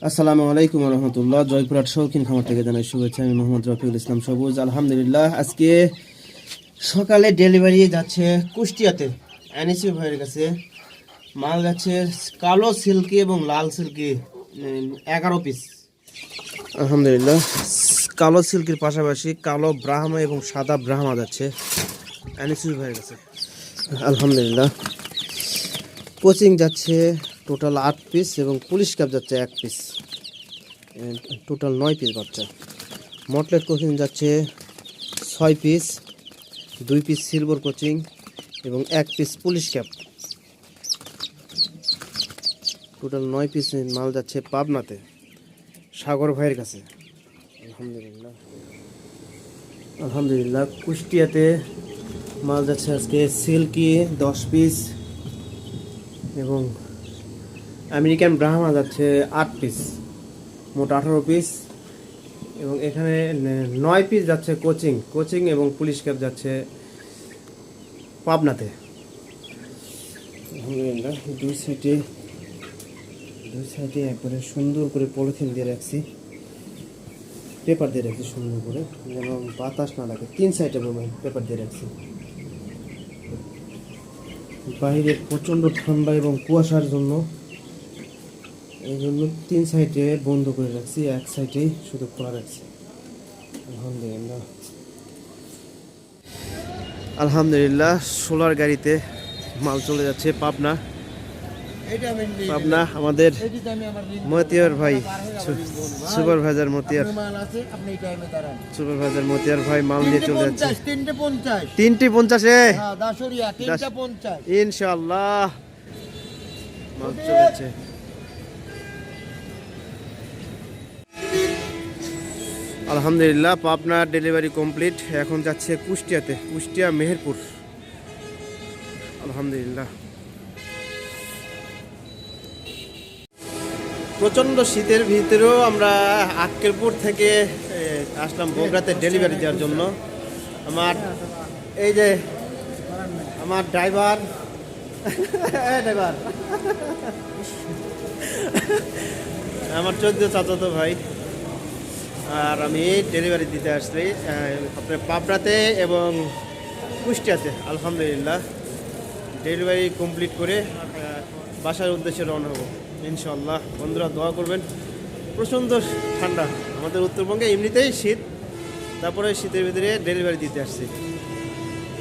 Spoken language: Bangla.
আসসালামু আলাইকুম রহমতুল্লাহ। জয়পুরহাট শৌখিন খামার থেকে জানাই শুভেচ্ছা। আমি মোহাম্মদ রফিকুল ইসলাম সবুজ। আলহামদুলিল্লাহ, আজকে সকালে ডেলিভারি যাচ্ছে কুষ্টিয়াতে এনএসি ভাইয়ের কাছে। মাল যাচ্ছে কালো সিল্কি এবং লাল সিল্কি 11 পিস। আলহামদুলিল্লাহ, কালো সিল্কির পাশাপাশি কালো ব্রাহ্মা এবং সাদা ব্রাহ্মা যাচ্ছে এনএসি ভাইয়ের কাছে। আলহামদুলিল্লাহ, কোচিং যাচ্ছে টোটাল 8 পিস এবং পুলিশ ক্যাপ যাচ্ছে 1 পিস, টোটাল 9 পিস বাচ্চা। মটলেট কোচিং যাচ্ছে 6 পিস, 2 পিস সিলভার কোচিং এবং 1 piece police cap, total 9 piece মাল যাচ্ছে পাবনাতে সাগর ভাইয়ের কাছে। আলহামদুলিল্লাহ আলহামদুলিল্লাহ কুষ্টিয়াতে মাল যাচ্ছে আজকে সিল্কি 10 পিস এবং আমেরিকান ব্রাহ্মা যাচ্ছে 8 পিস, মোট 18 পিস। এবং এখানে 9 পিস যাচ্ছে কোচিং এবং পুলিশ ক্যাপ যাচ্ছে পাবনাতে। আলহামদুলিল্লাহ, দুই সাইডে একবারে সুন্দর করে পলিথিন দিয়ে রাখছি, পেপার দিয়ে রাখছি সুন্দর করে, যেন বাতাস না লাগে। 3 সাইডে পেপার দিয়ে রাখছি। বাইরে প্রচণ্ড ঠান্ডা এবং কুয়াশার জন্য এই জন্য 3 সাইডে বন্ধ করে রাখছি, এক সাইডেই শুধু খোলা রাখছি। আলহামদুলিল্লাহ সোলার গাড়িতে মাল চলে যাচ্ছে পাবনা। আমাদের মতিয়ার ভাই, সুপারভাইজার মতিয়ার ভাই মাল নিয়ে চলে যাচ্ছে। 3:50 ইনশাআল্লাহ মাল চলে যাচ্ছে। আলহামদুলিল্লাহ, পাবনার ডেলিভারি কমপ্লিট। এখন যাচ্ছে কুষ্টিয়াতে, কুষ্টিয়া মেহেরপুর। আলহামদুলিল্লাহ, প্রচণ্ড শীতের ভিতরেও আমরা আক্কেলপুর থেকে আসলাম বগুড়াতে ডেলিভারি দেওয়ার জন্য। আমার ড্রাইভার আমার 14 চাচাতো ভাই আর আমি ডেলিভারি দিতে আসছি আপনার পাবনাতে এবং কুষ্টিয়াতে। আলহামদুলিল্লাহ, ডেলিভারি কমপ্লিট করে বাসার উদ্দেশ্যে রওনা হবো ইনশাআল্লাহ। বন্ধুরা দোয়া করবেন। প্রচণ্ড ঠান্ডা আমাদের উত্তরবঙ্গে, এমনিতেই শীত, তারপরে শীতের ভিতরে ডেলিভারি দিতে আসছি।